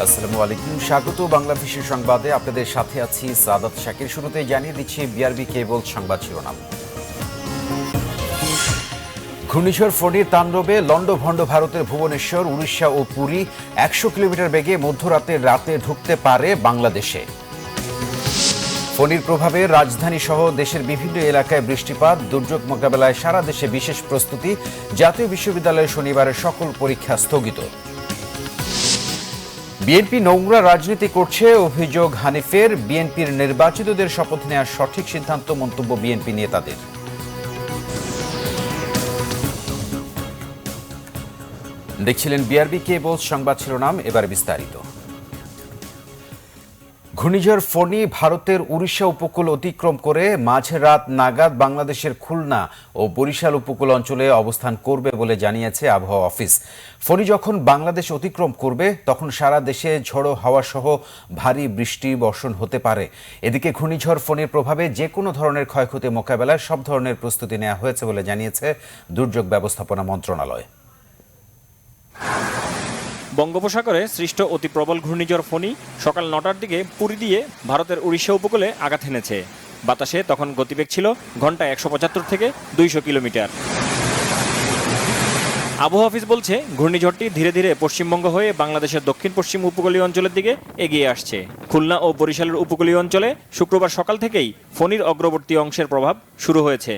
আসসালামু আলাইকুম, স্বাগত বাংলা ভিশন সংবাদে। আপনাদের সাথে আছি সাদাত শাকির। শুরুতেই জানিয়ে দিচ্ছি বিআরবি কেবল সংবাদ শিরোনাম। ঘূর্ণিঝড় ফণীর তাণ্ডবে লন্ডভন্ড ভারতের ভুবনেশ্বর, উড়িষ্যা ও পুরী ১০০ কিলোমিটার বেগে রাতে ঢুকতে পারে বাংলাদেশে। ফণীর প্রভাবে রাজধানী সহ দেশের বিভিন্ন এলাকায় বৃষ্টিপাত, দুর্যোগ মোকাবেলায় সারা দেশে বিশেষ প্রস্তুতি। জাতীয় বিশ্ববিদ্যালয়ে শনিবারের সকল পরীক্ষা স্থগিত। বিএনপি নোংরা রাজনীতি করছে অভিযোগ হানিফের। বিএনপির নির্বাচিতদের শপথ নেওয়ার সঠিক সিদ্ধান্ত, মন্তব্য বিএনপি নেতাদের। দেখছিলেন বিআরবি কেবল সংবাদ শিরোনাম, এবার বিস্তারিত। ঘূর্ণিঝড় ফণী ভারতের উড়িষ্যা উপকূল অতিক্রম করে মাঝরাত নাগাদ বাংলাদেশের খুলনা ও বরিশাল উপকূল অঞ্চলে অবস্থান করবে বলে জানিয়েছে আবহাওয়া অফিস। ফণী যখন বাংলাদেশ অতিক্রম করবে তখন সারা দেশে ঝোড়ো হাওয়া সহ ভারী বৃষ্টি বর্ষণ হতে পারে। এদিকে ঘূর্ণিঝড় ফণীর প্রভাবে যে কোনো ধরনের ক্ষয়ক্ষতি মোকাবেলায় সব ধরনের প্রস্তুতি নেওয়া হয়েছে বলে জানিয়েছে দুর্যোগ ব্যবস্থাপনা মন্ত্রণালয়। বঙ্গোপসাগরে সৃষ্ট অতি প্রবল ঘূর্ণিঝড় ফণী সকাল ৯টার দিকে পুরী দিয়ে ভারতের উড়িষ্যা উপকূলে আঘাত হেনেছে। বাতাসে তখন গতিবেগ ছিল ঘন্টায় ১৭৫ থেকে ২০০ কিলোমিটার। আবহাওয়া অফিস বলছে, ঘূর্ণিঝড়টি ধীরে ধীরে পশ্চিমবঙ্গ হয়ে বাংলাদেশের দক্ষিণ পশ্চিম উপকূলীয় অঞ্চলের দিকে এগিয়ে আসছে। খুলনা ও বরিশালের উপকূলীয় অঞ্চলে শুক্রবার সকাল থেকেই ফণীর অগ্রবর্তী অংশের প্রভাব শুরু হয়েছে।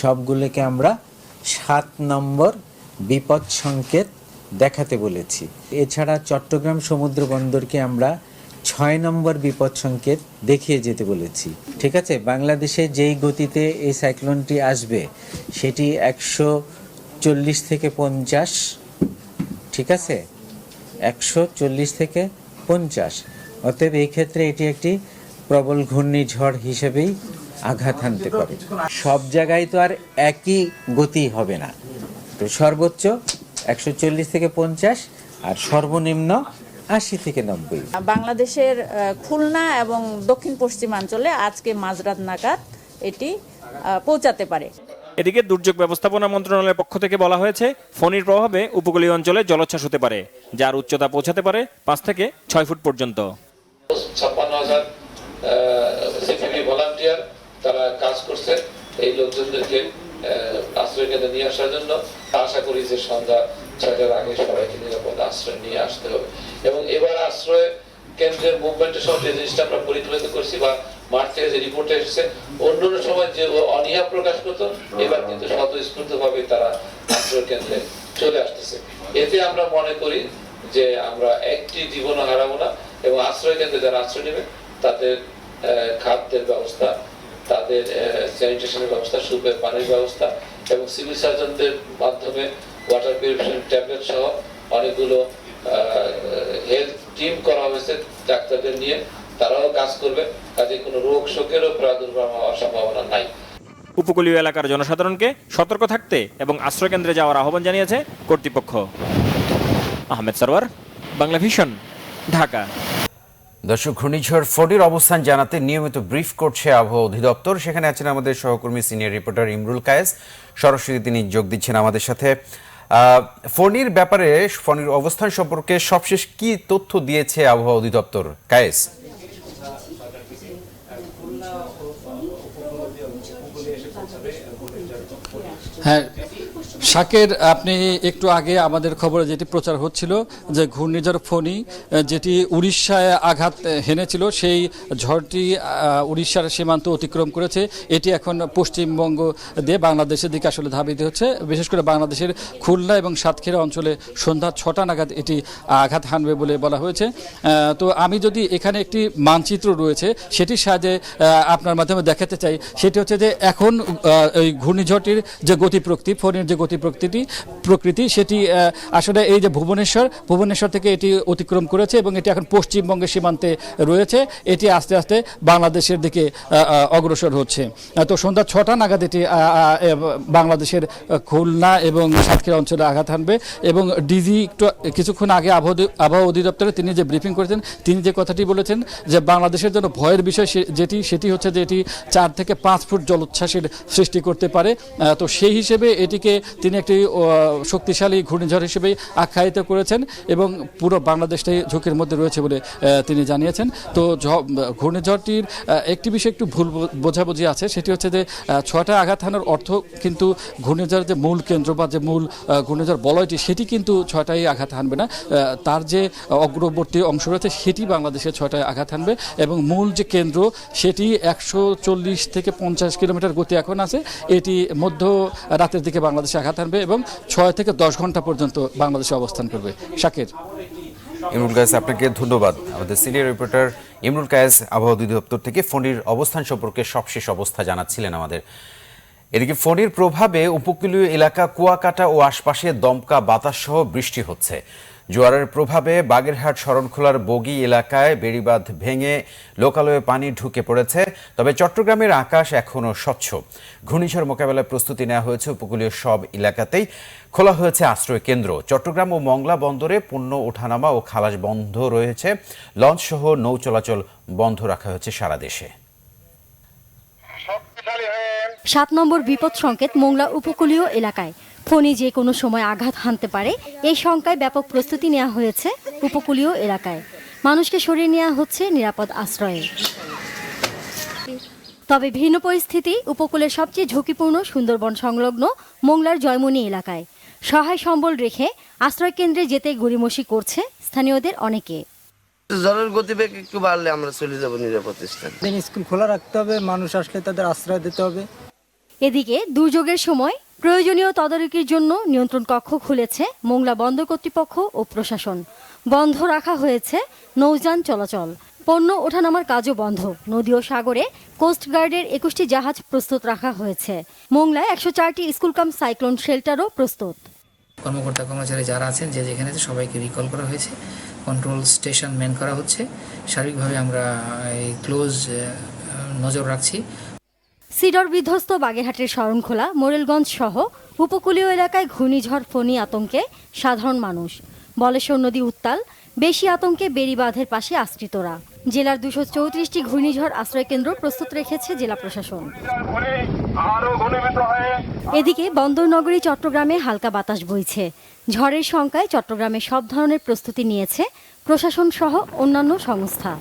সবগুলোকে আমরা ৭ নম্বর বিপদ সংকেত দেখাতে বলেছি। এছাড়া চট্টগ্রাম সমুদ্র বন্দরকে আমরা ৬ নম্বর বিপদ সংকেত দেখিয়ে যেতে বলেছি। ঠিক আছে, বাংলাদেশে যেই গতিতে এই সাইক্লোনটি আসবে সেটি ১৪০ থেকে ৫০, ঠিক আছে, ১৪০ থেকে ৫০। অতএব এই ক্ষেত্রে এটি একটি প্রবল ঘূর্ণিঝড় হিসেবেই আঘাত হানতে পারে। সব জায়গায় তো আর একই গতি হবে না, তো সর্বোচ্চ ১৪০ থেকে ৫০ আর সর্বনিম্ন ৮০ থেকে ৯০। বাংলাদেশের খুলনা এবং দক্ষিণ পশ্চিমাঞ্চলে আজকে মাঝরাত নাগাদ এটি পৌঁছাতে পারে। এদিকে দুর্যোগ ব্যবস্থাপনা মন্ত্রণালয়ের পক্ষ থেকে বলা হয়েছে, ফণীর প্রভাবে উপকূলীয় অঞ্চলে জলোচ্ছ্বাস হতে পারে, যার উচ্চতা পৌঁছাতে পারে ৫ থেকে ৬ ফুট পর্যন্ত। ৫৬,০০০ সিপিবি ভলান্টিয়ার তারা কাজ করছে এই লোকজনদেরকে আশ্রয় কেন্দ্রে নিয়ে আসার জন্য। আশা করি যে সন্ধ্যা ৬টার আগে সবাইকে নিরাপদ আশ্রয় নিয়ে আসতে হবে। এবং এবার আশ্রয় কেন্দ্রের মুভমেন্টের সব যে জিনিসটা আমরা পরিচালিত করছি বা মাঠ থেকে যে রিপোর্টে এসেছে, অন্য সময় যে অনীহা প্রকাশ করতো, এবার কিন্তু স্বতঃস্ফূর্তভাবে তারা আশ্রয় কেন্দ্রে চলে আসতেছে। এতে আমরা মনে করি যে আমরা একটি জীবনও হারাবো না এবং আশ্রয় কেন্দ্রে যারা আশ্রয় নেবে তাদের খাদ্যের ব্যবস্থা, তাদের স্যানিটেশনের ব্যবস্থা, সুপের পানির ব্যবস্থা এবং সিভিল সার্জনদের মাধ্যমে ওয়াটার পিউরিফিকেশন ট্যাবলেট সহ অনেকগুলো হেলথ টিম করা হয়েছে ডাক্তারদের নিয়ে, তারাও কাজ করবে। কাজে কোনো রোগ শোকেরও প্রাদুর্ভাব হওয়ার সম্ভাবনা নাই। উপকূলীয় এলাকার জনসাধারণকে সতর্ক থাকতে এবং আশ্রয়কেন্দ্রে যাওয়ার আহ্বান জানিয়েছে কর্তৃপক্ষ। আহমেদ সরওয়ার, বাংলা ভিশন, ঢাকা। দর্শক, ঘূর্ণিঝড় ফণীর অবস্থান জানাতে নিয়মিত ব্রিফ করছে আবহাওয়া অধিদপ্তর। সেখানে আছেন আমাদের সহকর্মী সিনিয়র রিপোর্টার ইমরুল কায়েস। সরাসরি তিনি যোগ দিচ্ছেন আমাদের সাথে। ফণীর ব্যাপারে, ফণীর অবস্থান সম্পর্কে সবশেষ কি তথ্য দিয়েছে আবহাওয়া অধিদপ্তর? কায়েস। হ্যাঁ শাকের, আপনি একটু আগে আমাদের খবরে যেটি প্রচার হচ্ছিল যে ঘূর্ণিঝড় ফণী যেটি উড়িষ্যায় আঘাত হেনেছিল, সেই ঝড়টি উড়িষ্যার সীমান্ত অতিক্রম করেছে। এটি এখন পশ্চিমবঙ্গ দিয়ে বাংলাদেশের দিকে আসলে ধাবিত হচ্ছে। বিশেষ করে বাংলাদেশের খুলনা এবং সাতক্ষীরা অঞ্চলে সন্ধ্যা ৬টা নাগাদ এটি আঘাত হানবে বলে বলা হয়েছে। তো আমি যদি এখানে একটি মানচিত্র রয়েছে সেটির সাহায্যে আপনার মাধ্যমে দেখাতে চাই, সেটি হচ্ছে যে এখন এই ঘূর্ণিঝড়টির যে গতি প্রকৃতি, ফণীর যে গতি প্রকৃতি সেটি আসলে এই যে ভুবনেশ্বর থেকে এটি অতিক্রম করেছে এবং এটি এখন পশ্চিমবঙ্গের সীমান্তে রয়েছে। এটি আস্তে আস্তে বাংলাদেশের দিকে অগ্রসর হচ্ছে। তো সন্ধ্যা ৬টা নাগাদ এটি বাংলাদেশের খুলনা এবং সাতক্ষীরা অঞ্চলে আঘাত হানবে। এবং ডিজি কিছুক্ষণ আগে আবহাওয়া অধিদপ্তরে তিনি যে ব্রিফিং করেছেন, তিনি যে কথাটি বলেছেন যে বাংলাদেশের জন্য ভয়ের বিষয় সেটি হচ্ছে যে এটি ৪ থেকে ৫ ফুট জলোচ্ছ্বাসের সৃষ্টি করতে পারে। তো সেই হিসেবে এটিকে তিনি একটি শক্তিশালী ঘূর্ণিঝড় হিসেবেই আখ্যায়িত করেছেন এবং পুরো বাংলাদেশটাই ঝুঁকির মধ্যে রয়েছে বলে তিনি জানিয়েছেন। তো ঘূর্ণিঝড়টির একটি বিষয় একটু ভুল বোঝাবুঝি আছে, সেটি হচ্ছে যে 6টা আঘাত হানার অর্থ কিন্তু ঘূর্ণিঝড়ের যে মূল কেন্দ্র বা যে মূল ঘূর্ণিঝড় বলয়টি সেটি কিন্তু 6টাই আঘাত হানবে না, তার যে অগ্রবর্তী অংশ রয়েছে সেটি বাংলাদেশের 6টায় আঘাত হানবে এবং মূল যে কেন্দ্র সেটি 140 থেকে 50 কিলোমিটার গতি এখন আছে, এটি মধ্য রাতের দিকে বাংলাদেশে আঘাত হানবে এবং 6 থেকে 10 ঘন্টা পর্যন্ত বাংলাদেশে অবস্থান করবে। শাকির। ইমরুল কায়েস, আপনাকে ধন্যবাদ। আমাদের সিনিয়র রিপোর্টার ইমরুল কায়েস আবহাওয়া অধিদপ্তর থেকে ফণীর অবস্থান সম্পর্কে সবশেষ অবস্থা জানাচ্ছিলেন আমাদের। এদিকে ফণীর প্রভাবে উপকূলীয় এলাকা কুয়াকাটা ও আশপাশে দমকা বাতাস সহ বৃষ্টি হচ্ছে। জোয়ারের প্রভাবে বাগেরহাট শরণখোলার বগি এলাকায় বেড়িবাঁধ ভেঙে লোকালয়ে পানি ঢুকে পড়েছে। তবে চট্টগ্রামের আকাশ এখনও স্বচ্ছ। ঘূর্ণিঝড় মোকাবেলায় প্রস্তুতি নেওয়া হয়েছে উপকূলীয় সব এলাকাতেই। খোলা হয়েছে আশ্রয় কেন্দ্র। চট্টগ্রাম ও মংলা বন্দরে পণ্য ওঠানামা ও খালাস বন্ধ রয়েছে। লঞ্চ সহ নৌ চলাচল বন্ধ রাখা হয়েছে সারা দেশে। 7 নম্বর বিপদ সংকেত মোংলা উপকূলীয় এলাকায়। ফণী যে কোনো সময় আঘাত হানতে পারে, এই শঙ্কায় ব্যাপক প্রস্তুতি নেওয়া হয়েছে উপকূলীয় এলাকায়। মানুষকে সরিয়ে নেওয়া হচ্ছে নিরাপদ আশ্রয়ে। তবে ভিন্ন পরিস্থিতি উপকূলের সবচেয়ে ঝুঁকিপূর্ণ সুন্দরবন সংলগ্ন মোংলার জয়মনি এলাকায়। সহায় সম্বল রেখে আশ্রয় কেন্দ্রে যেতে গড়িমসি করছে স্থানীয়দের অনেকে। ঝড়ের গতিবেগ একটু বাড়লে আমরা চলে যাব নিরাপদ স্থানে। স্কুল খোলা রাখতে হবে, মানুষ আসলে তাদের আশ্রয় দিতে হবে। এদিকে দুর্যোগের সময় প্রয়োজনীয় তদারকির জন্য নিয়ন্ত্রণ কক্ষ খুলেছে মোংলা বন্দর কর্তৃপক্ষ ও প্রশাসন। বন্ধ রাখা হয়েছে নৌযান চলাচল, পণ্য ওঠানামার কাজও বন্ধ। নদী ও সাগরে কোস্টগার্ডের 21টি জাহাজ প্রস্তুত রাখা হয়েছে। মোংলায় 104টি স্কুল কাম সাইক্লোন শেল্টারও প্রস্তুত। কর্মকর্তা কর্মচারী যারা আছেন যে যেখানে সবাইকে রিকল করা হয়েছে, কন্ট্রোল স্টেশন ম্যান করা হচ্ছে। সার্বিকভাবে আমরা এই ক্লোজ নজর রাখছি। সিডর বিধ্বস্ত বাগেরহাটের শরণখোলা, মোরেলগঞ্জ সহ উপকূলীয় এলাকায় ঘূর্ণিঝড় ফণী আতঙ্কে সাধারণ মানুষ। বলেশ্বর নদী উত্তাল, বেশি আতঙ্কে বেড়িবাঁধের পাশে আশ্রিতরা। জেলার 234টি ঘূর্ণিঝড় আশ্রয়কেন্দ্র প্রস্তুত রেখেছে জেলা প্রশাসন। এদিকে বন্দরনগরী চট্টগ্রামে হালকা বাতাস বইছে। ঝড়ের শঙ্কায় চট্টগ্রামে সব ধরনের প্রস্তুতি নিয়েছে প্রশাসন সহ অন্যান্য সংস্থা।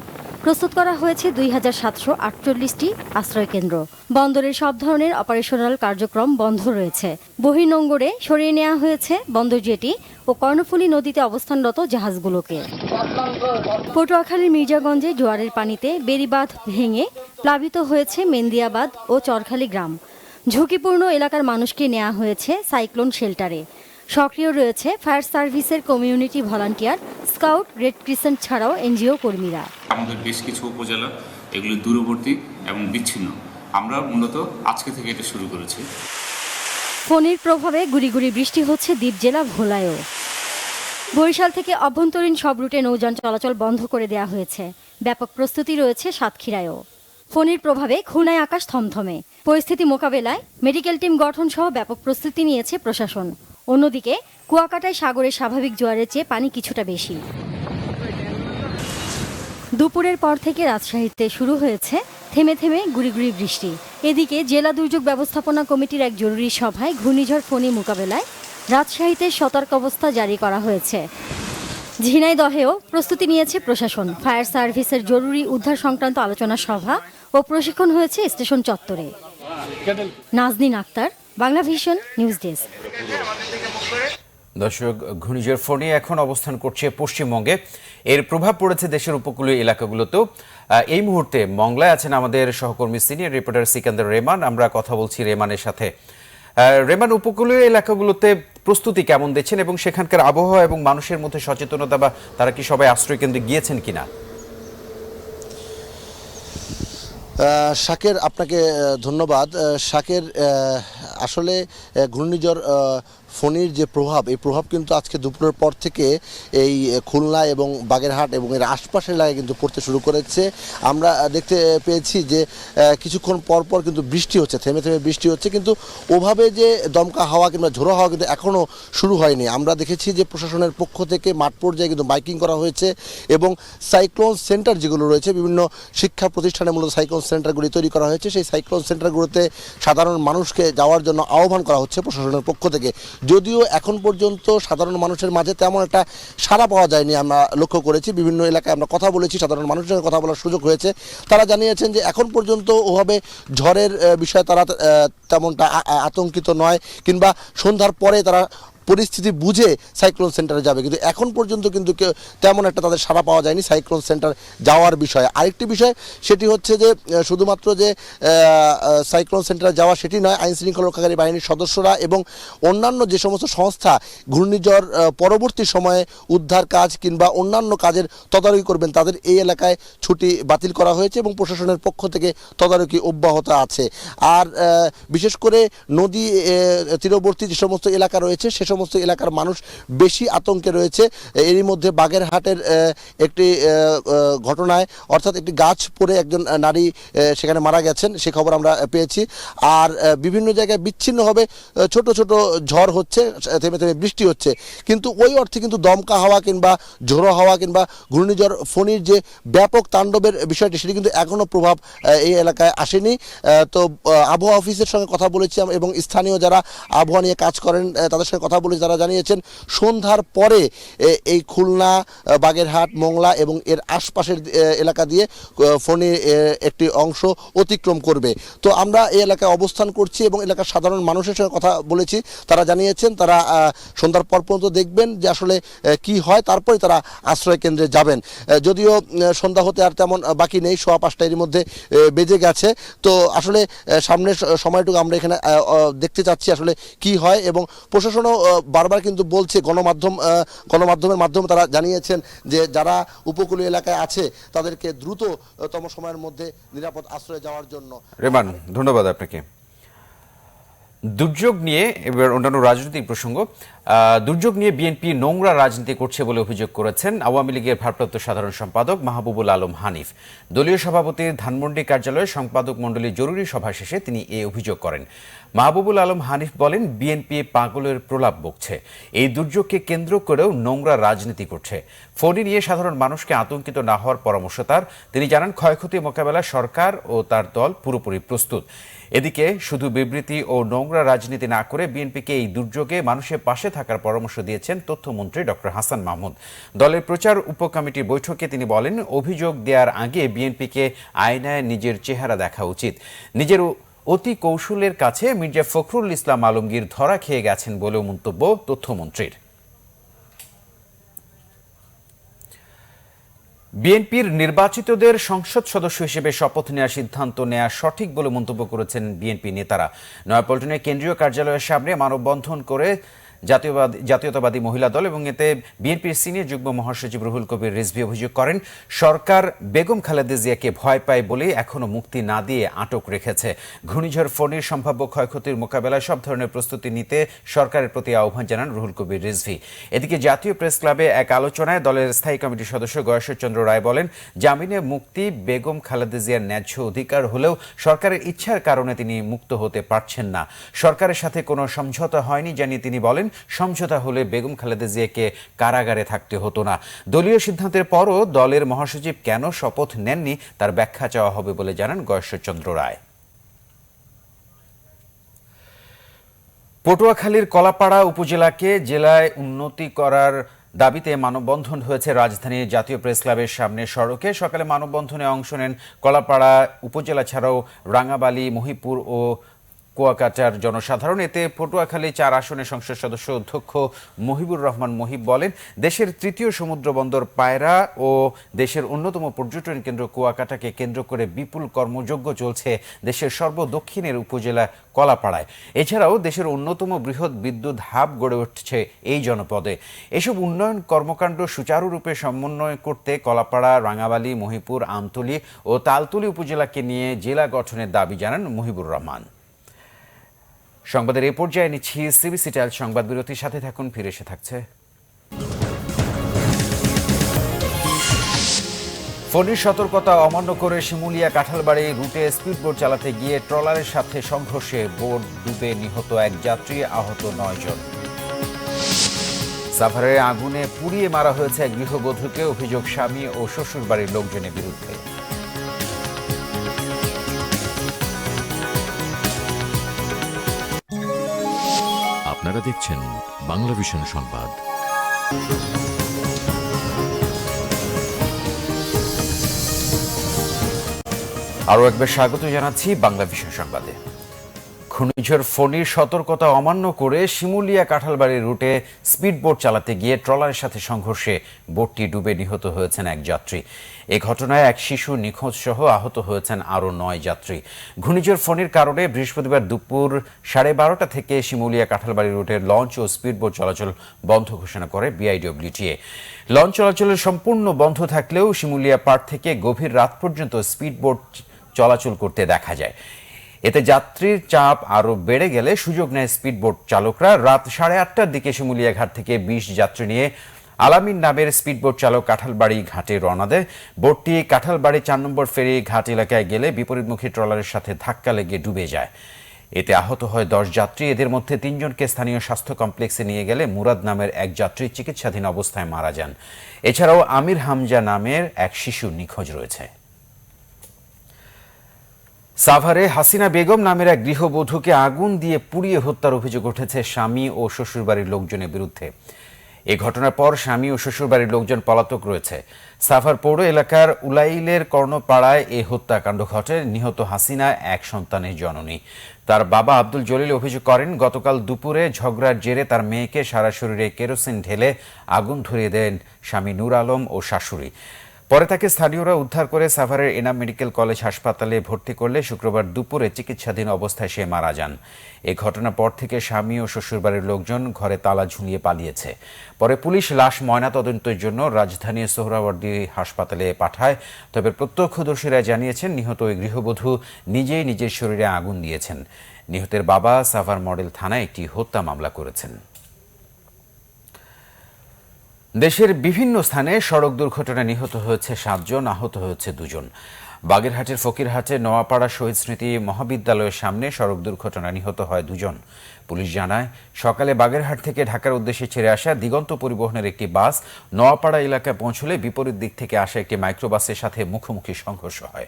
প্রস্তুত করা হয়েছে 2748টি আশ্রয়কেন্দ্র। বন্দরের সব ধরনের অপারেশনাল কার্যক্রম বন্ধ রয়েছে। বহির্নোঙরে সরিয়ে নেওয়া হয়েছে বন্দর জেটি ও কর্ণফুলী নদীতে অবস্থানরত জাহাজগুলোকে। পটুয়াখালীর মির্জাগঞ্জে জোয়ারের পানিতে বেড়িবাঁধ ভেঙে প্লাবিত হয়েছে মেন্দিয়াবাদ ও চরখালী গ্রাম। ঝুঁকিপূর্ণ এলাকার মানুষকে নেওয়া হয়েছে সাইক্লোন শেল্টারে। সক্রিয় রয়েছে ফায়ার সার্ভিসের community volunteer, scout, red crescent ছাড়াও এনজিও কর্মীরা। আমাদের বেশ কিছু উপজেলা এগুলি দূরবর্তী এবং বিচ্ছিন্ন। আমরা মূলত আজকে থেকে এটা শুরু করেছি। ফণীর প্রভাবে গুড়ি গুড়ি বৃষ্টি হচ্ছে দ্বীপ জেলা ভোলায়ও। বরিশাল থেকে অভ্যন্তরীণ সব রুটে নৌযান চলাচল বন্ধ করে দেওয়া হয়েছে। ব্যাপক প্রস্তুতি রয়েছে সাতক্ষীরায়ও। ফণীর প্রভাবে খুলনায় আকাশ থমথমে। পরিস্থিতি মোকাবেলায় মেডিকেল টিম গঠন সহ ব্যাপক প্রস্তুতি নিয়েছে প্রশাসন। অন্যদিকে কুয়াকাটায় সাগরের স্বাভাবিক জোয়ারের চেয়ে পানি কিছুটা বেশি। দুপুরের পর থেকে রাজশাহীতে শুরু হয়েছে থেমে থেমে গুড়ি গুড়ি বৃষ্টি। এদিকে জেলা দুর্যোগ ব্যবস্থাপনা কমিটির এক জরুরি সভায় ঘূর্ণিঝড় ফণী মোকাবেলায় রাজশাহীতে সতর্ক অবস্থা জারি করা হয়েছে। ঝিনাইদহেও প্রস্তুতি নিয়েছে প্রশাসন। ফায়ার সার্ভিসের জরুরি উদ্ধার সংক্রান্ত আলোচনা সভা ও প্রশিক্ষণ হয়েছে স্টেশন চত্বরে। Naznin Akhtar, Bangla Vision, news desk. দর্শক, ঘূর্ণিঝড় ফণী এখন অবস্থান করছে পশ্চিমবঙ্গে। এর প্রভাব পড়েছে দেশের উপকূলীয় এলাকাগুলোতেও। এই মুহূর্তে মংলায় আছেন আমাদের সহকর্মী সিনিয়র রিপোর্টার সিকান্দার রেমান। আমরা কথা বলছি রেমানের সাথে। রেমান, উপকূলীয় এলাকাগুলোতে প্রস্তুতি কেমন দেখছেন এবং সেখানকার আবহাওয়া এবং মানুষের মধ্যে সচেতনতা বা তারা কি সবাই আশ্রয় কেন্দ্রে গিয়েছেন কিনা? শাকের, আপনাকে ধন্যবাদ। শাকের, আসলে ঘূর্ণিঝড় ফণীর যে প্রভাব, এই প্রভাব কিন্তু আজকে দুপুরের পর থেকে এই খুলনা এবং বাগেরহাট এবং এর আশপাশের এলাকায় কিন্তু পড়তে শুরু করেছে। আমরা দেখতে পেয়েছি যে কিছুক্ষণ পর পর কিন্তু বৃষ্টি হচ্ছে, থেমে থেমে বৃষ্টি হচ্ছে, কিন্তু ওভাবে যে দমকা হাওয়া কিংবা ঝোড়ো হাওয়া কিন্তু এখনও শুরু হয়নি। আমরা দেখেছি যে প্রশাসনের পক্ষ থেকে মাঠ পর্যায়ে কিন্তু মাইকিং করা হয়েছে এবং সাইক্লোন সেন্টার যেগুলো রয়েছে, বিভিন্ন শিক্ষা প্রতিষ্ঠানে মূলত সাইক্লোন সেন্টারগুলি তৈরি করা হয়েছে। সেই সাইক্লোন সেন্টারগুলোতে সাধারণ মানুষকে যাওয়ার জন্য আহ্বান করা হচ্ছে প্রশাসনের পক্ষ থেকে। যদিও এখন পর্যন্ত সাধারণ মানুষের মাঝে তেমন একটা সাড়া পাওয়া যায়নি, আমরা লক্ষ্য করেছি। বিভিন্ন এলাকায় আমরা কথা বলেছি, সাধারণ মানুষের সঙ্গে কথা বলার সুযোগ হয়েছে। তারা জানিয়েছেন যে এখন পর্যন্ত ওভাবে ঝড়ের বিষয়ে তারা তেমনটা আতঙ্কিত নয়, কিংবা সন্ধ্যার পরে তারা পরিস্থিতি বুঝে সাইক্লোন সেন্টারে যাবে, কিন্তু এখন পর্যন্ত কিন্তু তেমন একটা তাদের সাড়া পাওয়া যায়নি সাইক্লোন সেন্টার যাওয়ার বিষয়ে। আরেকটি বিষয় সেটি হচ্ছে যে শুধুমাত্র যে সাইক্লোন সেন্টারে যাওয়া সেটি নয়, আইনশৃঙ্খলা রক্ষাকারী বাহিনীর সদস্যরা এবং অন্যান্য যে সমস্ত সংস্থা ঘূর্ণিঝড় পরবর্তী সময়ে উদ্ধার কাজ কিংবা অন্যান্য কাজের তদারকি করবেন, তাদের এই এলাকায় ছুটি বাতিল করা হয়েছে এবং প্রশাসনের পক্ষ থেকে তদারকি অব্যাহত আছে। আর বিশেষ করে নদী তীরবর্তী যে সমস্ত এলাকা রয়েছে সে সমস্ত এলাকার মানুষ বেশি আতঙ্কে রয়েছে। এরই মধ্যে বাগেরহাটের একটি ঘটনায়, অর্থাৎ একটি গাছ পড়ে একজন নারী সেখানে মারা গেছেন, সে খবর আমরা পেয়েছি। আর বিভিন্ন জায়গায় বিচ্ছিন্নভাবে ছোট ছোট ঝড় হচ্ছে, থেমে থেমে বৃষ্টি হচ্ছে, কিন্তু ওই অর্থে কিন্তু দমকা হাওয়া কিংবা ঝোড়ো হাওয়া কিংবা ঘূর্ণিঝড় ফণীর যে ব্যাপক তাণ্ডবের বিষয়টি সেটি কিন্তু এখনও প্রভাব এই এলাকায় আসেনি। তো আবহাওয়া অফিসের সঙ্গে কথা বলেছি এবং স্থানীয় যারা আবহাওয়া নিয়ে কাজ করেন তাদের সঙ্গে কথা বলে তারা জানিয়েছেন সন্ধ্যার পরে এই খুলনা, বাগেরহাট, মোংলা এবং এর আশপাশের এলাকা দিয়ে ফণী একটি অংশ অতিক্রম করবে। তো আমরা এই এলাকায় অবস্থান করছি এবং এলাকার সাধারণ মানুষের সঙ্গে কথা বলেছি। তারা জানিয়েছেন তারা সন্ধ্যার পর পর্যন্ত দেখবেন যে আসলে কি হয়, তারপরে তারা আশ্রয় কেন্দ্রে যাবেন। যদিও সন্ধ্যা হতে আর তেমন বাকি নেই, 5:15 এর মধ্যে বেজে গেছে। তো আসলে সামনের সময়টুকু আমরা এখানে দেখতে চাচ্ছি আসলে কি হয়। এবং প্রশাসনও বারবার কিন্তু বলছে, গণমাধ্যমের মাধ্যমে তারা জানিয়েছেন যে যারা উপকূলীয় এলাকায় আছে তাদেরকে দ্রুততম সময়ের মধ্যে নিরাপদ আশ্রয়ে যাওয়ার জন্য। রেমান, ধন্যবাদ আপনাকে। দুর্যোগ নিয়ে এবার অন্যান্য রাজনৈতিক প্রসঙ্গ। দুর্যোগ নিয়ে বিএনপি নোংরা রাজনীতি করছে বলে অভিযোগ করেছেন আওয়ামী লীগের ভারপ্রাপ্ত সাধারণ সম্পাদক মাহবুবুল আলম হানিফ। দলীয় সভাপতির ধানমন্ডি কার্যালয়ে সম্পাদক মণ্ডলীর জরুরি সভা শেষে তিনি এই অভিযোগ করেন। মাহবুবুল আলম হানিফ বলেন, বিএনপি পাগলের প্রলাপ বকছে, এই দুর্যোগকে কেন্দ্র করেও নোংরা রাজনীতি করছে। ফণী নিয়ে সাধারণ মানুষকে আতঙ্কিত না হওয়ার পরামর্শ তার। তিনি জানান, ক্ষয়ক্ষতি মোকাবেলা সরকার ও তার দল পুরোপুরি প্রস্তুত। এদিকে শুধু বিবৃতি ও নোংরা রাজনীতি না করে বিএনপিকে এই দুর্যোগে মানুষের পাশে থাকার পরামর্শ দিয়েছেন তথ্যমন্ত্রী ডক্টর হাসান মাহমুদ। দলের প্রচার উপকমিটির বৈঠকে তিনি বলেন, অভিযোগ দেওয়ার আগে বিএনপিকে আয়নায় নিজের চেহারা দেখা উচিত। নিজের অতি কৌশলের কাছে মির্জা ফখরুল ইসলাম আলমগীর ধরা খেয়ে গেছেন বলেও মন্তব্য তথ্যমন্ত্রীর। বিএনপির নির্বাচিতদের সংসদ সদস্য হিসেবে শপথ নেওয়ার সিদ্ধান্ত নেওয়া সঠিক বলে মন্তব্য করেছেন বিএনপি নেতারা। নয়াপল্টনের কেন্দ্রীয় কার্যালয়ের সামনে মানববন্ধন করে জাতীয়তাবাদী মহিলা দল এবং এতে বিএনপির সিনিয়র যুগ্ম মহাসচিব রুহুল কবির রিজভী অভিযোগ করেন, সরকার বেগম খালেদা জিয়াকে ভয় পায় বলে এখনো মুক্তি না দিয়ে আটক রেখেছে। ঘূর্ণিঝড় ফণীর সম্ভাব্য ক্ষয়ক্ষতির মোকাবেলায় সব ধরনের প্রস্তুতি নিতে সরকারের প্রতি আহ্বান জানান রুহুল কবির রিজভী। এদিকে জাতীয় প্রেস ক্লাবে এক আলোচনায় দলের স্থায়ী কমিটির সদস্য গয়েশ্বরচন্দ্র রায় বলেন, জামিনে মুক্তি বেগম খালেদা জিয়ার ন্যায্য অধিকার হলেও সরকারের ইচ্ছার কারণে তিনি মুক্ত হতে পারছেন না। সরকারের সাথে কোনো সমঝোতা হয়নি জানিয়ে তিনি বলেন, সমঝোতা হলে বেগম খালেদা জিয়াকে কারাগারে থাকতে হতো না। দলীয় সিদ্ধান্তের পরও দলের মহাসচিব কেন শপথ নেননি তার ব্যাখ্যা চাওয়া হবে বলে জানান গয়েশ্বরচন্দ্র রায়। পটুয়াখালীর কলাপাড়া উপজেলাকে জেলায় উন্নতি করার দাবিতে মানববন্ধন হয়েছে রাজধানীর জাতীয় প্রেস ক্লাবের সামনে সড়কে। সকালে মানববন্ধনে অংশ নেন কলাপাড়া উপজেলা ছাড়াও রাঙ্গাবালী, মহিপুর ও কুয়াকাটার জনসাধারণ। এতে পটুয়াখালী 4 আসনের সংসদ সদস্য অধ্যক্ষ মহিবুর রহমান মহিব বলেন, দেশের তৃতীয় সমুদ্র বন্দর পায়রা ও দেশের অন্যতম পর্যটন কেন্দ্র কুয়াকাটাকে কেন্দ্র করে বিপুল কর্মযজ্ঞ চলছে দেশের সর্বদক্ষিণের উপজেলা কলাপাড়ায়। এছাড়াও দেশের অন্যতম বৃহৎ বিদ্যুৎ হাব গড়ে উঠছে এই জনপদে। এসব উন্নয়ন কর্মকাণ্ড সুচারুরূপে সমন্বয় করতে কলাপাড়া, রাঙ্গাবালী, মহিপুর, আমতলী ও তালতলী উপজেলাকে নিয়ে জেলা গঠনের দাবি জানান মহিবুর রহমান। সংবাদের এই পর্যায়ে নিচ্ছি সিবিসি টাইল সংবাদ বিরতির সাথে থাকুন, ফিরে এসে থাকছে। ফণির সতর্কতা অমান্য করে শিমুলিয়া কাঁঠালবাড়ি রুটে স্পিডবোট চালাতে গিয়ে ট্রলারের সাথে সংঘর্ষে বোট ডুবে নিহত এক যাত্রী, আহত 9 জন। সাভারে আগুনে পুড়িয়ে মারা হয়েছে এক গৃহবধূকে, অভিযোগ স্বামী ও শ্বশুর বাড়ির লোকজনের বিরুদ্ধে। আপনারা দেখছেন বাংলা ভিশন সংবাদ। আরও একবার স্বাগত জানাচ্ছি বাংলা ভিশন সংবাদে। ঘূর্ণিঝড় ফণির সতর্কতা অমান্য করে শিমুলিয়া কাঁঠালবাড়ি রুটে স্পিডবোট চালাতে গিয়ে ট্রলারের সাথে সংঘর্ষে বোটটি ডুবে নিহত হয়েছেন এক যাত্রী। এ ঘটনায় এক শিশু নিখোঁজ সহ আহত হয়েছেন আরও 9 যাত্রী। ঘূর্ণিঝড় ফণির কারণে বৃহস্পতিবার দুপুর 12:30 থেকে শিমুলিয়া কাঁঠালবাড়ি রুটের লঞ্চ ও স্পিডবোট চলাচল বন্ধ ঘোষণা করে বিআইডব্লিউটিএ। লঞ্চ চলাচলের সম্পূর্ণ বন্ধ থাকলেও শিমুলিয়া পাড় থেকে গভীর রাত পর্যন্ত স্পিডবোট চলাচল করতে দেখা যায়। এতে যাত্রীর চাপ আরও বেড়ে গেলে সুযোগ নেয় স্পিডবোট চালকরা। রাত 8:30টার দিকে শিমুলিয়া ঘাট থেকে 20 যাত্রী নিয়ে আলামিন নামের স্পিডবোট চালক কাঁঠালবাড়ি ঘাটে রওনা দেয়। বোটটি কাঁঠালবাড়ি 4 নম্বর ফেরি ঘাট এলাকায় গেলে বিপরীতমুখী ট্রলারের সাথে ধাক্কা লেগে ডুবে যায়। এতে আহত হয় 10 যাত্রী। এদের মধ্যে 3 জনকে স্থানীয় স্বাস্থ্য কমপ্লেক্সে নিয়ে গেলে মুরাদ নামের এক যাত্রী চিকিৎসাধীন অবস্থায় মারা যান। এছাড়াও আমির হামজা নামের এক শিশু নিখোঁজ রয়েছে। সাভারে হাসিনা বেগম নামের এক গৃহবধূকে আগুন দিয়ে পুড়িয়ে হত্যার অভিযোগ উঠেছে স্বামী ও শ্বশুরবাড়ির লোকজনের বিরুদ্ধে। এ ঘটনার পর স্বামী ও শ্বশুরবাড়ির লোকজন পলাতক রয়েছে। সাভার পৌর এলাকার উলাইলের কর্ণপাড়ায় এ হত্যাকাণ্ড ঘটে। নিহত হাসিনা এক সন্তানের জননী। তার বাবা আব্দুল জলিল অভিযোগ করেন, গতকাল দুপুরে ঝগড়ার জেরে তার মেয়েকে সারা শরীরে কেরোসিন ঢেলে আগুন ধরিয়ে দেন স্বামী নূর আলম ও শাশুড়ি। পরে তাকে স্থানীয়রা উদ্ধার করে সাভারের এনাম মেডিকেল কলেজ হাসপাতালে ভর্তি করলে শুক্রবার দুপুরে চিকিৎসাধীন অবস্থায় সে মারা যান। এ ঘটনার পর থেকে স্বামী ও শ্বশুরবাড়ির লোকজন ঘরে তালা ঝুলিয়ে পালিয়েছে। পরে পুলিশ লাশ ময়নাতদন্তের জন্য রাজধানীর সোহরাওয়ার্দী হাসপাতালে পাঠায়। তবে প্রত্যক্ষদর্শীরা জানিয়েছেন, নিহত ওই গৃহবধূ নিজেই নিজের শরীরে আগুন দিয়েছেন। নিহতের বাবা সাভার মডেল থানায় একটি হত্যা মামলা করেছেন। দেশের বিভিন্ন স্থানে সড়ক দুর্ঘটনায় নিহত হয়েছে 7 জন, আহত হয়েছে 2 জন। বাগেরহাটের ফকিরহাটে নোয়াপাড়া শহীদ স্মৃতি মহাবিদ্যালয়ের সামনে সড়ক দুর্ঘটনায় নিহত হয় 2 জন। পুলিশ জানায়, সকালে বাগেরহাট থেকে ঢাকার উদ্দেশ্যে ছেড়ে আসা দিগন্ত পরিবহনের একটি বাস নোয়াপাড়া এলাকায় পৌঁছলে বিপরীত দিক থেকে আসা একটি মাইক্রোবাসের সাথে মুখোমুখি সংঘর্ষ হয়।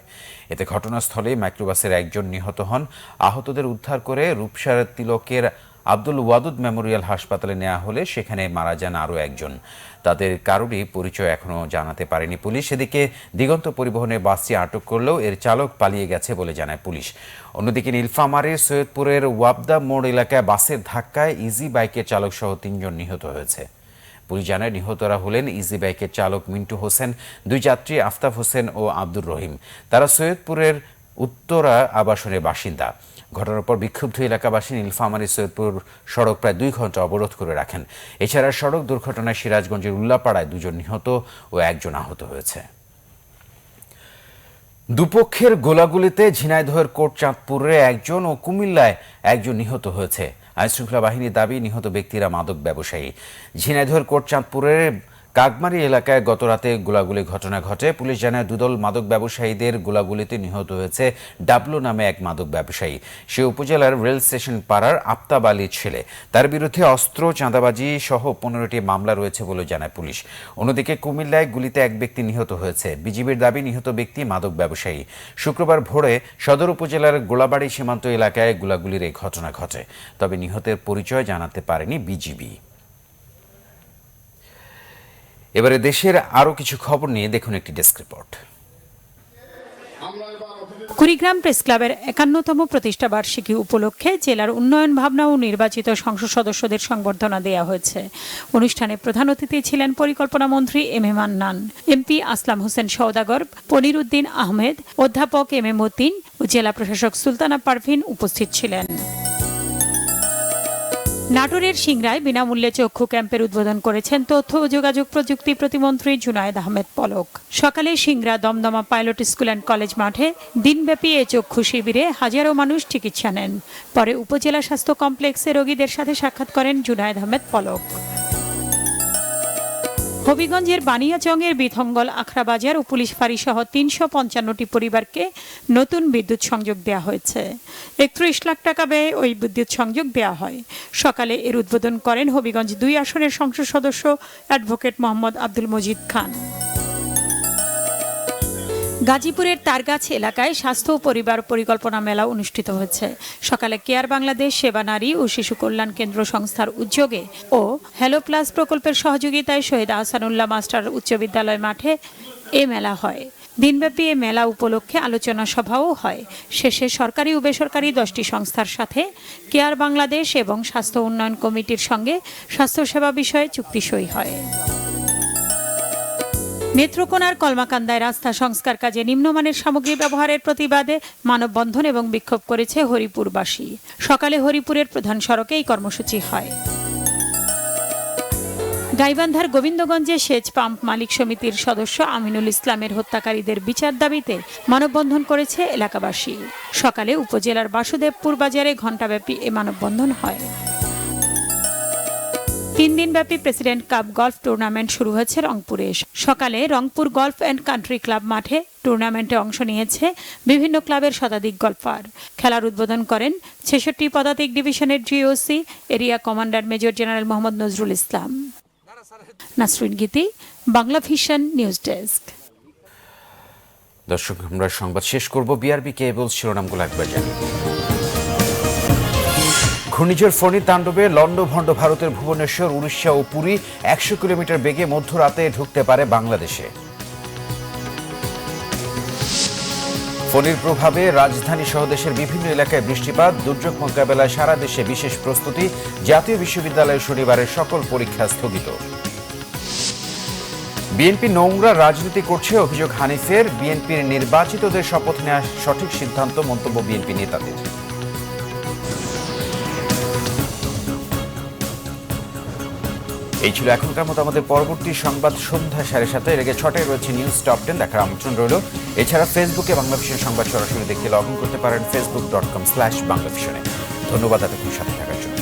এতে ঘটনাস্থলে মাইক্রোবাসের 1 জন নিহত হন। আহতদের উদ্ধার করে রূপসার তিলকের আব্দুল ওয়াদুদ মেমোরিয়াল হাসপাতালে নেওয়া হলে সেখানে মারা যান আরও 1 জন। তাদের কারোরই পরিচয় এখনও জানাতে পারেনি পুলিশ। এদিকে দিগন্ত পরিবহনের বাসটি আটক করলেও এর চালক পালিয়ে গেছে বলে জানায় পুলিশ। অন্যদিকে নীলফামারীর সৈয়দপুরের ওয়াবদা মোড় এলাকায় বাসের ধাক্কায় ইজি বাইকের চালক সহ 3 জন নিহত হয়েছে। পুলিশ জানায়, নিহতরা হলেন ইজি বাইকের চালক মিন্টু হোসেন, 2 যাত্রী আফতাব হোসেন ও আব্দুর রহিম। তারা সৈয়দপুরের উত্তরা আবাসনের বাসিন্দা। ঘটনার পর বিক্ষুব্ধ এলাকাবাসী নীলফামারী সৈয়দপুর সড়ক প্রায় 2 ঘন্টা অবরোধ করে রাখেন। এছাড়া সড়ক দুর্ঘটনায় সিরাজগঞ্জের উল্লাপাড়ায় 2 জন নিহত ও 1 জন আহত হয়েছে। দুপক্ষের গোলাগুলিতে ঝিনাইদহের কোটচাঁদপুরে 1 জন ও কুমিল্লায় 1 জন নিহত হয়েছে। আইনশৃঙ্খলা বাহিনীর দাবি, নিহত ব্যক্তিরা মাদক ব্যবসায়ী। ঝিনাইদহের কোটচাঁদপুরের কাকমারি এলাকায় গতরাতে গোলাগুলি ঘটনা ঘটে। পুলিশ জানায়, দুদল মাদক ব্যবসায়ীদের গোলাগুলিতে নিহত হয়েছে ডাবলু নামে এক মাদক ব্যবসায়ী। সে উপজেলার রেল স্টেশন পাড়ার আফতাব আলীর ছেলে। তার বিরুদ্ধে অস্ত্র, চাঁদাবাজি সহ 15টি মামলা রয়েছে বলে জানায় পুলিশ। অন্যদিকে কুমিল্লায় গুলিতে 1 ব্যক্তি নিহত হয়েছে। বিজিবির দাবি, নিহত ব্যক্তি মাদক ব্যবসায়ী। শুক্রবার ভোরে সদর উপজেলার গোলাবাড়ি সীমান্ত এলাকায় গোলাগুলির এই ঘটনা ঘটে। তবে নিহতের পরিচয় জানাতে পারেনি বিজিবি। এবারে দেশের আরো কিছু খবর নিয়ে দেখুন একটি ডেস্ক রিপোর্ট। কুড়িগ্রাম প্রেস ক্লাবের 51তম প্রতিষ্ঠা বার্ষিকী উপলক্ষে জেলার উন্নয়ন ভাবনা ও নির্বাচিত সংসদ সদস্যদের সংবর্ধনা দেওয়া হয়েছে। অনুষ্ঠানে প্রধান অতিথি ছিলেন পরিকল্পনা মন্ত্রী এম এ মান্নান, এমপি আসলাম হোসেন সওদাগর, পনির উদ্দিন আহমেদ, অধ্যাপক এম এ মতিন ও জেলা প্রশাসক সুলতানা পারভিন উপস্থিত ছিলেন। নাটোরের সিংড়ায় বিনামূল্যে চক্ষু ক্যাম্পের উদ্বোধন করেছেন তথ্য ও যোগাযোগ প্রযুক্তি প্রতিমন্ত্রী জুনায়েদ আহমেদ পলক। সকালে Singra Damdama pilot school and college মাঠে দিনব্যাপী এ চক্ষু শিবিরে হাজারো মানুষ চিকিৎসা নেন। পরে উপজেলা স্বাস্থ্য কমপ্লেক্সে রোগীদের সাথে সাক্ষাৎ করেন জুনায়েদ আহমেদ পলক। হবিগঞ্জের বানিয়াচংয়ের বিথঙ্গল আখড়া বাজার ও পুলিশ ফাঁড়ি সহ ৩৫৫টি পরিবারকে নতুন বিদ্যুৎ সংযোগ দেওয়া হয়েছে। ৩১ লাখ টাকা ব্যয়ে ওই বিদ্যুৎ সংযোগ দেওয়া হয়। সকালে এর উদ্বোধন করেন হবিগঞ্জ ২ আসনের সংসদ সদস্য অ্যাডভোকেট মোহাম্মদ আব্দুল মজিদ খান। গাজীপুরের তারগাছ এলাকায় স্বাস্থ্য ও পরিবার পরিকল্পনা মেলা অনুষ্ঠিত হয়েছে। সকালে কেয়ার বাংলাদেশ সেবা নারী ও শিশু কল্যাণ কেন্দ্র সংস্থার উদ্যোগে ও হ্যালো প্লাস প্রকল্পের সহযোগিতায় শহীদ আহসানুল্লাহ মাস্টার উচ্চ বিদ্যালয় মাঠে এ মেলা হয়। দিনব্যাপী এ মেলা উপলক্ষে আলোচনা সভাও হয়। শেষে সরকারি ও বেসরকারি 10টি সংস্থার সাথে কেয়ার বাংলাদেশ এবং স্বাস্থ্য উন্নয়ন কমিটির সঙ্গে স্বাস্থ্যসেবা বিষয়ে চুক্তি সই হয়। নেত্রকোনার কলমাকান্দায় রাস্তা সংস্কার কাজে নিম্নমানের সামগ্রী ব্যবহারের প্রতিবাদে মানববন্ধন এবং বিক্ষোভ করেছে হরিপুরবাসী। সকালে হরিপুরের প্রধান সড়কে এই কর্মসূচি হয়। গাইবান্ধার গোবিন্দগঞ্জে সেচ পাম্প মালিক সমিতির সদস্য আমিনুল ইসলামের হত্যাকারীদের বিচার দাবিতে মানববন্ধন করেছে এলাকাবাসী। সকালে উপজেলার বাসুদেবপুর বাজারে ঘণ্টাব্যাপী এ মানববন্ধন হয়। 3 দিনব্যাপী প্রেসিডেন্ট কাপ গলফ টুর্নামেন্ট শুরু হয়েছে রংপুরে। সকালে Rangpur golf and country club মাঠে টুর্নামেন্টে অংশ নিয়েছে বিভিন্ন ক্লাবের শতাধিক গলফার। খেলার উদ্বোধন করেন 66 পদাতিক ডিভিশনের GOC area commander major general Mohammad Nazrul Islam. Nasrin Giti, Bangla Vision news desk. দর্শক, আমরা সংবাদ শেষ করব। বিআরবি কেবল শিরোনামগুলো একবার জানি। ঘূর্ণিঝড় ফণীর তাণ্ডবে লন্ডভন্ড ভারতের ভুবনেশ্বর, উড়িষ্যা ও পুরী 100 কিলোমিটার বেগে মধ্যরাতে ঢুকতে পারে বাংলাদেশে। ফণীর প্রভাবে রাজধানী সহ দেশের বিভিন্ন এলাকায় বৃষ্টিপাত, দুর্যোগ মোকাবেলায় সারা দেশে বিশেষ প্রস্তুতি। জাতীয় বিশ্ববিদ্যালয়ের শনিবারের সকল পরীক্ষা স্থগিত। বিএনপি নোংরা রাজনীতি করছে অভিযোগ হানিফের। বিএনপির নির্বাচিতদের শপথ নেওয়া সঠিক সিদ্ধান্ত, মন্তব্য বিএনপি নেতাদের। এই ছিল এখনকার মতো আমাদের পরবর্তী সংবাদ সন্ধ্যা 7:30। এর আগে 6টায় রয়েছে নিউজ টপ 10 দেখার আমন্ত্রণ রইল। এছাড়া ফেসবুকে বাংলা ভিশন সংবাদ সরাসরি দেখতে লগ ইন করতে পারেন facebook.com/বাংলাভিশনে। ধন্যবাদ এতক্ষণ সাথে থাকার জন্য।